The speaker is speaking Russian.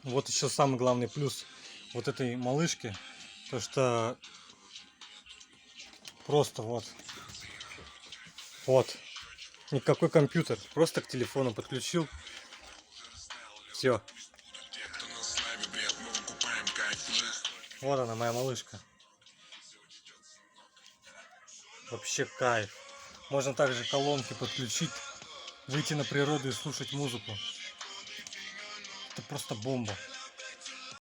Вот еще самый главный плюс вот этой малышки, то что просто вот, никакой компьютер, просто к телефону подключил, все. Вот она, моя малышка. Вообще кайф. Можно также колонки подключить, выйти на природу и слушать музыку. Это просто бомба.